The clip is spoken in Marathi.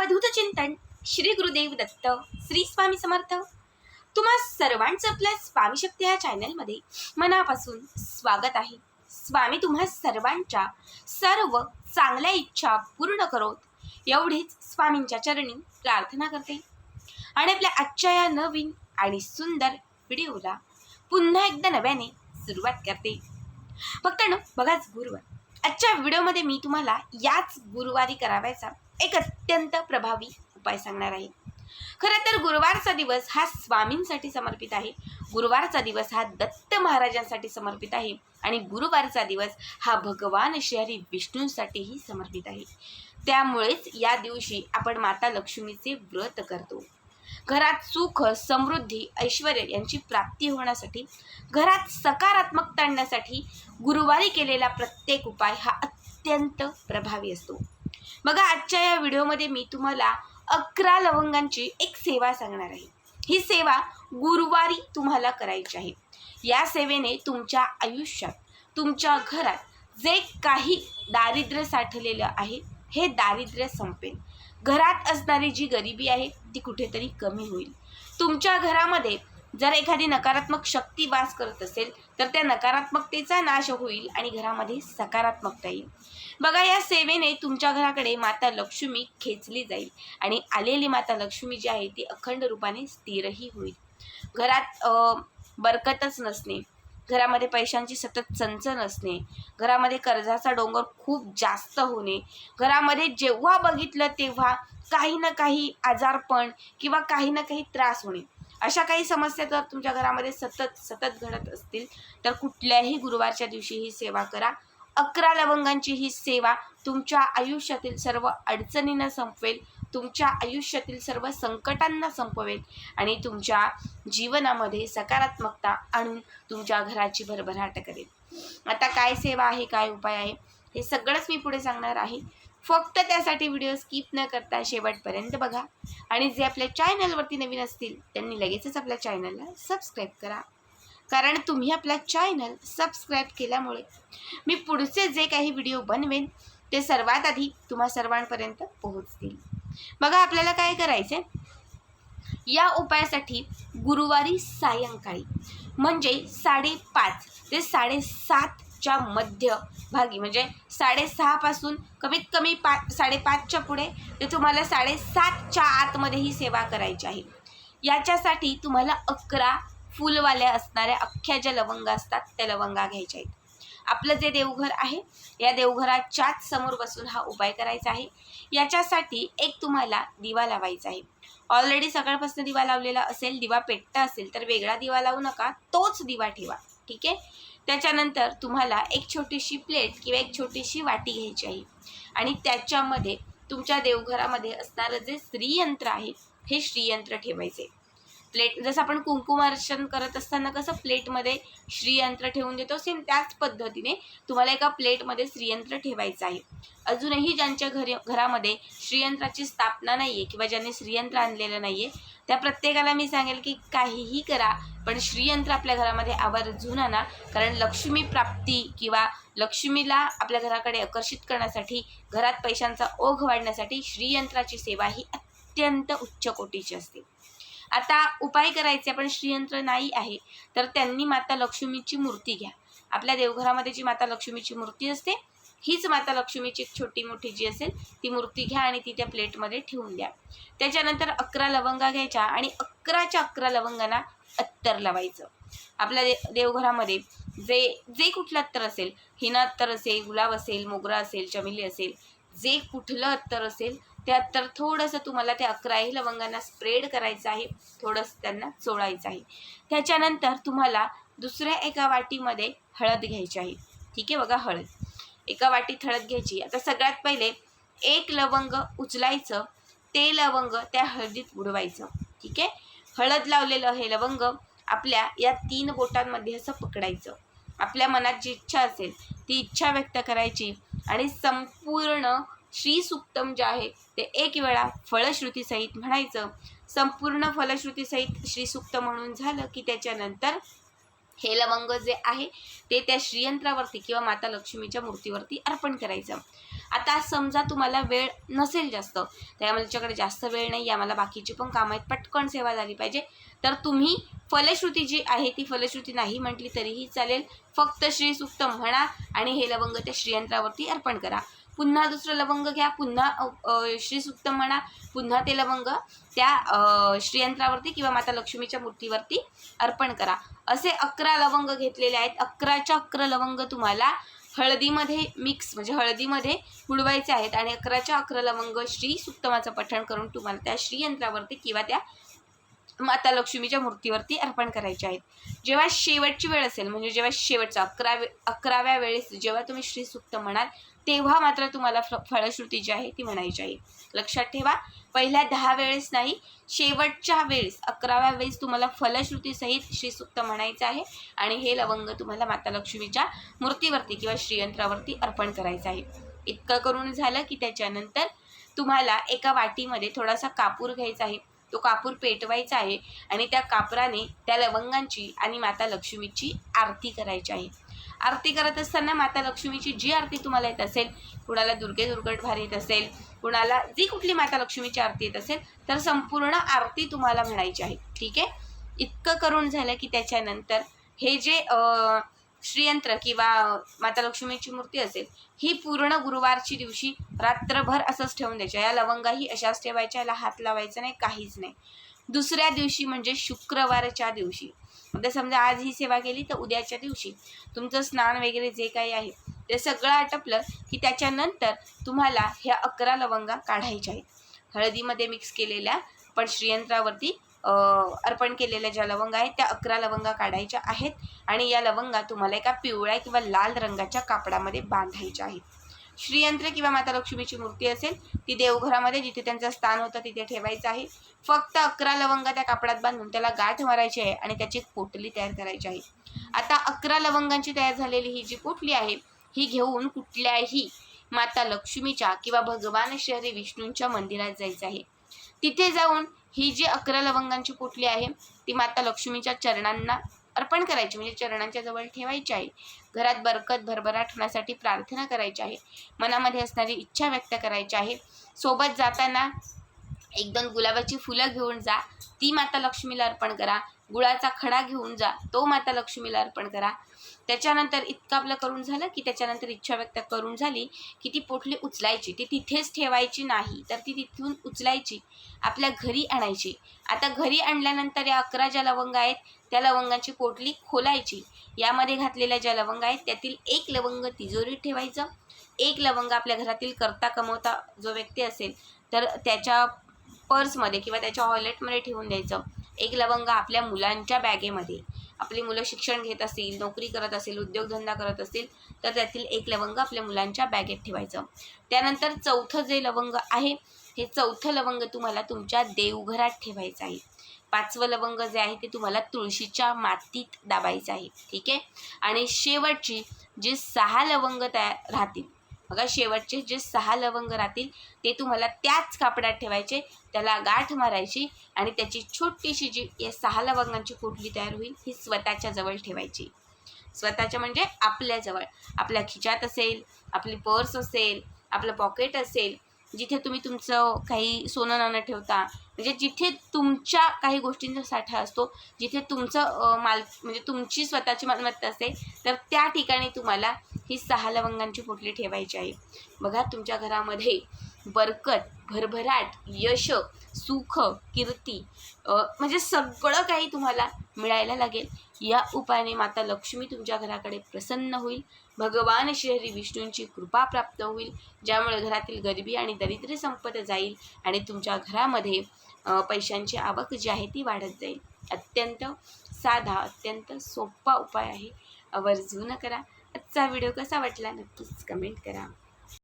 अवधूत चिंतन श्री गुरुदेव दत्त श्री स्वामी समर्थ। तुम्हा सर्वांचं आपल्या स्वामी शक्ती या चॅनलमध्ये मनापासून स्वागत आहे। स्वामी तुम्हा सर्वांच्या सर्व चांगल्या इच्छा पूर्ण करोत एवढीच स्वामींच्या चरणी प्रार्थना करते आणि आपल्या आजच्या या नवीन आणि सुंदर व्हिडिओला पुन्हा एकदा नव्याने सुरुवात करते। भक्तांनो, बघाच गुरुवार, आजच्या व्हिडिओमध्ये मी तुम्हाला याच गुरुवारी करावायचा एक अत्यंत प्रभावी उपाय सांगणार आहे। खरं तर गुरुवारचा दिवस हा स्वामींसाठी समर्पित आहे, गुरुवारचा दिवस हा दत्त महाराजांसाठी समर्पित आहे आणि गुरुवारचा दिवस हा भगवान श्री विष्णूंसाठीही समर्पित आहे। त्यामुळेच या दिवशी आपण माता लक्ष्मीचे व्रत करतो। घरात सुख, समृद्धी, ऐश्वर्य यांची प्राप्ती होण्यासाठी, घरात सकारात्मकता आणण्यासाठी गुरुवारी केलेला प्रत्येक उपाय हा अत्यंत प्रभावी असतो। बघा, आजच्या या व्हिडिओमध्ये मी तुम्हाला 11 लवंगांची एक सेवा सांगणार आहे। ही सेवा गुरुवारी तुम्हाला करायची आहे। या सेवेने तुमच्या आयुष्यात, तुमच्या घरात जे काही दारिद्र्य साठलेलं आहे हे दारिद्र्य संपेल। घरात असणारी जी गरिबी आहे ती कुठेतरी कमी होईल। तुमच्या घरामध्ये जर एखादी नकारात्मक शक्ती वास करत असेल तर त्या नकारात्मकतेचा नाश होईल आणि घरामध्ये सकारात्मकता येईल। बघा, या सेवेने तुमच्या घराकडे माता लक्ष्मी खेचली जाईल आणि आलेली माता लक्ष्मी जी आहे ती अखंड रूपाने स्थिरही होईल। घरात बरकतच नसणे, घरामध्ये पैशांची सतत चणचण असणे, घरामध्ये कर्जाचा डोंगर खूप जास्त होणे, घरामध्ये जेव्हा बघितलं तेव्हा काही ना काही आजारपण किंवा काही ना काही त्रास होणे, अशा काही समस्या जर तुमच्या घरामध्ये सतत घडत असतील तर कुठल्याही गुरुवारच्या दिवशी ही सेवा करा। 11 लवंगांची ही सेवा तुमच्या आयुष्यातील सर्व अडचणींना संपवेल, तुमच्या आयुष्यातील सर्व संकटांना संपवेल आणि तुमच्या जीवनामध्ये सकारात्मकता आणून तुमच्या घराची भरभराट करेल। आता काय सेवा आहे, काय उपाय आहे, हे सगळंच मी पुढे सांगणार आहे। फक्त त्यासाठी व्हिडिओ स्किप न करता शेवटपर्यंत बघा आणि जे आपल्या चॅनलवरती नवीन असतील त्यांनी लगेचच आपल्या चॅनलला सबस्क्राईब करा, कारण तुम्ही आपला चॅनल सबस्क्राईब केल्यामुळे मी पुढचे जे काही व्हिडिओ बनवेन ते सर्वात आधी तुम्हा सर्वांपर्यंत पोहोचतील। बघा, आपल्याला काय करायचे, या उपायासाठी गुरुवारी सायंकाळी म्हणजे 5:30 ते 7:30च्या मध्यभागी, म्हणजे 6:30 पासून कमीत कमी 5:30च्या पुढे ते तुम्हाला 7:30च्या आतमध्ये ही सेवा करायची आहे। याच्यासाठी तुम्हाला 11 फुलवाल्या असणाऱ्या अख्ख्या ज्या लवंगा असतात त्या लवंगा घ्यायच्या आहेत। आपलं जे देवघर आहे या देवघराच्याच समोर बसून हा उपाय करायचा आहे। याच्यासाठी एक तुम्हाला दिवा लावायचा आहे। ऑलरेडी सकाळपासून दिवा लावलेला असेल, दिवा पेटता असेल तर वेगळा दिवा लावू नका, तोच दिवा ठेवा, ठीक आहे। त्याच्यानंतर तुम्हाला एक छोटीशी प्लेट किंवा एक छोटीशी वाटी घ्यायची आहे आणि त्याच्यामध्ये तुमच्या देवघरामध्ये असणारं जे श्रीयंत्र आहे हे श्रीयंत्र ठेवायचे। प्लेट, जसं आपण कुंकुमार्चन करत असताना कसं प्लेटमध्ये श्रीयंत्र ठेवून देतो, सेम त्याच पद्धतीने तुम्हाला एका प्लेटमध्ये श्रीयंत्र ठेवायचं आहे। अजूनही ज्यांच्या घरामध्ये श्रीयंत्राची स्थापना नाही आहे किंवा ज्यांनी श्रीयंत्र आणलेलं नाही आहे त्या प्रत्येकाला मी सांगेल की काहीही करा पण श्रीयंत्र आपल्या घरामध्ये आवर्जून आणा, कारण लक्ष्मी प्राप्ती किंवा लक्ष्मीला आपल्या घराकडे आकर्षित करण्यासाठी, घरात पैशांचा ओघ वाढण्यासाठी श्रीयंत्राची सेवा ही अत्यंत उच्च कोटीची असते। आता उपाय करायचे, पण श्रीयंत्र नाही आहे तर त्यांनी माता लक्ष्मीची मूर्ती घ्या। आपल्या देवघरामध्ये जी माता लक्ष्मीची मूर्ती असते हीच माता लक्ष्मीची छोटी मोठी जी असेल ती मूर्ती घ्या आणि ती त्या प्लेटमध्ये ठेवून द्या। त्याच्यानंतर 11 लवंगा घ्यायच्या आणि 11च्या 11 लवंगांना अत्तर लावायचं। आपल्या देवघरामध्ये जे कुठलं अत्तर असेल, हिना अत्तर असेल, गुलाब असेल, मोगरा असेल, चमेली असेल, जे कुठलं अत्तर असेल ते अत्तर थोडंसं तुम्हाला त्या 11ही लवंगांना स्प्रेड करायचं आहे, थोडंसं त्यांना चोळायचं आहे। त्याच्यानंतर तुम्हाला दुसऱ्या एका वाटीमध्ये हळद घ्यायची आहे, ठीक आहे। बघा, हळद एका वाटीत हळद घ्यायची। आता सगळ्यात पहिले एक लवंग उचलायचं, ते लवंग त्या हळदीत बुडवायचं, ठीक आहे। हळद लावलेलं हे लवंग आपल्या या 3 बोटांमध्ये असं पकडायचं। आपल्या मनात जी इच्छा असेल ती इच्छा व्यक्त करायची आणि संपूर्ण श्रीसूक्तम जे आहे ते एक वेळा फलश्रुतीसहित म्हणायचं। संपूर्ण फलश्रुतीसहित श्रीसूक्त म्हणून झालं की त्याच्यानंतर हे लवंग जे आहे ते त्या श्रीयंत्रावरती किंवा माता लक्ष्मीच्या मूर्तीवरती अर्पण करायचं. आता समजा तुम्हाला वेळ नसेल जास्त, त्याच्याकडे जास्त वेळ नाही, आम्हाला बाकीची पण कामं आहेत, पटकन सेवा झाली पाहिजे, तर तुम्ही फलश्रुती जी आहे ती फलश्रुती नाही म्हटली तरीही चालेल. फक्त श्री सूक्त म्हणा आणि हे लवंग त्या श्रीयंत्रावरती अर्पण करा. पुन्हा दुसरं लवंग घ्या, पुन्हा श्री सूक्त म्हणा, पुन्हा ते लवंग त्या श्रीयंत्रावरती किंवा माता लक्ष्मीच्या मूर्तीवरती अर्पण करा. असे 11 लवंग घेतलेले आहेत. 11च्या 11 लवंग तुम्हाला हळदीमध्ये मिक्स म्हणजे हळदीमध्ये बुडवायचे आहेत आणि 11च्या 11 लवंग श्री सूक्तमाचं पठण करून तुम्हाला त्या श्रीयंत्रावरती किंवा त्या माता लक्ष्मीच्या मूर्तीवरती अर्पण करायचे आहेत. जेव्हा शेवटची वेळ असेल म्हणजे जेव्हा शेवटचा 11व्या वेळेस जेव्हा तुम्ही श्री सूक्त म्हणाल तेव्हा मात्र तुम्हाला फलश्रुती जी आहे ती म्हणायची आहे. लक्षात ठेवा, पहिल्या 10 वेळेस नाही, शेवटच्या वेळेस 11व्या वेळेस तुम्हाला फलश्रुतीसहित श्री सूक्त म्हणायचं आहे आणि हे लवंग तुम्हाला माता लक्ष्मीच्या मूर्तीवरती किंवा श्रीयंत्रावरती अर्पण करायचं आहे. इतकं करून झालं की त्याच्यानंतर तुम्हाला एका वाटीमध्ये थोडासा कापूर घ्यायचा आहे. तो कापूर पेटवायचा आहे आणि त्या कापराने त्या लवंगांची आणि माता लक्ष्मीची आरती करायची आहे. आरती करत असताना माता लक्ष्मीची जी आरती तुम्हाला येत असेल, कुणाला दुर्गे दुर्गटभार येत असेल, कुणाला जी कुठली माता लक्ष्मीची आरती येत असेल, तर संपूर्ण आरती तुम्हाला म्हणायची आहे. ठीक आहे, इतकं करून झालं की त्याच्यानंतर हे जे श्रीयंत्र किंवा माता लक्ष्मीची मूर्ती असेल ही पूर्ण गुरुवारची दिवशी रात्रभर असंच ठेवून द्यायच्या. या लवंगाही अशाच ठेवायच्या, याला हात लावायचा नाही, काहीच नाही. दुसऱ्या दिवशी म्हणजे शुक्रवारच्या दिवशी, आता समजा आज ही सेवा केली तर उद्याच्या दिवशी तुमचं स्नान वगैरे जे काही आहे ते सगळं आटपलं की त्याच्यानंतर तुम्हाला ह्या 11 लवंगा काढायच्या आहेत. हळदीमध्ये मिक्स केलेल्या पण श्रीयंत्रावरती अर्पण केलेल्या ज्या लवंगा आहेत त्या 11 लवंगा काढायच्या आहेत आणि या लवंगा तुम्हाला एका पिवळ्या किंवा लाल रंगाच्या कापडामध्ये बांधायच्या आहेत. श्रीयंत्र किंवा माता लक्ष्मीची मूर्ती असेल ती देवघरामध्ये जिथे त्यांचं स्थान होतं तिथे ठेवायचं आहे. फक्त 11 लवंगा त्या कापडात बांधून त्याला गाठ मारायची आहे आणि त्याची पोटली तयार करायची आहे. आता 11 लवंगांची तयार झालेली ही जी पोटली आहे ही घेऊन कुठल्याही माता लक्ष्मीच्या किंवा भगवान श्री विष्णूंच्या मंदिरात जायचं आहे. तिथे जाऊन ही जी 11 लवंगांची पोटली आहे ती माता लक्ष्मीच्या चरणांना अर्पण करायची, म्हणजे चरणांच्या जवळ ठेवायची आहे. घरात बरकत भरभराट होण्यासाठी प्रार्थना करायची आहे. मनामध्ये असणारी इच्छा व्यक्त करायची आहे. सोबत जाताना 1-2 गुलाबाची फुलं घेऊन जा, ती माता लक्ष्मीला अर्पण करा. गुळाचा खडा घेऊन जा, तो माता लक्ष्मीला अर्पण करा. त्याच्यानंतर इतकं आपलं करून झालं की त्याच्यानंतर इच्छा व्यक्त करून झाली की ती पोटली उचलायची. ती तिथेच ठेवायची नाही, तर ती तिथून उचलायची, आपल्या घरी आणायची. आता घरी आणल्यानंतर या 11 ज्या लवंग आहेत त्या लवंगाची पोटली खोलायची. यामध्ये घातलेल्या ज्या लवंग आहेत त्यातील 1 लवंग तिजोरीत ठेवायचं, 1 लवंग आपल्या घरातील करता कमवता जो व्यक्ती असेल तर त्याच्या पर्समध्ये किंवा त्याच्या वॉलेटमध्ये ठेवून द्यायचं. 1 लवंग आपल्या मुलांच्या बॅगेमध्ये, आपली मुलं शिक्षण घेत असतील, नोकरी करत असेल, उद्योगधंदा करत असतील तर त्यातील 1 लवंग आपल्या मुलांच्या बॅगेत ठेवायचं. त्यानंतर 4थं जे लवंग आहे हे 4थं लवंग तुम्हाला तुमच्या देवघरात ठेवायचं आहे. 5वं लवंग जे आहे ते तुम्हाला तुळशीच्या मातीत दाबायचं आहे. ठीक आहे, आणि शेवटची जे 6 लवंग तयार राहतील बघा, शेवटचे जे 6 लवंग राहतील ते तुम्हाला त्याच कापडात ठेवायचे, त्याला गाठ मारायची आणि त्याची छोटीशी जी या 6 लवंगांची पोटली तयार होईल ही स्वतःच्या जवळ ठेवायची. स्वतःच्या म्हणजे आपल्याजवळ, आपल्या खिशात असेल, आपली पर्स असेल, आपलं पॉकेट असेल, जिथे तुम्ही तुमचं काही सोनं नाणं ठेवता, म्हणजे जिथे तुमच्या काही गोष्टींचा साठा असतो, जिथे तुमचं म्हणजे तुमची स्वतःची मालमत्ता असेल तर त्या ठिकाणी तुम्हाला ही 6 लवंगांची पोटली ठेवायची आहे. बघा, तुमच्या घरामध्ये बरकत, भरभराट, यश, सुख, कीर्ती म्हणजे सगळं काही तुम्हाला मिळायला लागेल. या उपायाने माता लक्ष्मी तुमच्या घराकडे प्रसन्न होईल, भगवान श्री विष्णूंची कृपा प्राप्त होईल, ज्यामुळे घरातील गरिबी आणि दारिद्र्य संपत जाईल आणि तुमच्या घरामध्ये पैशांची आवक जी आहे ती वाढत जाईल. अत्यंत साधा, अत्यंत सोपा उपाय आहे, आवर्जून करा. आजचा व्हिडिओ कसा वाटला नक्कीच कमेंट करा.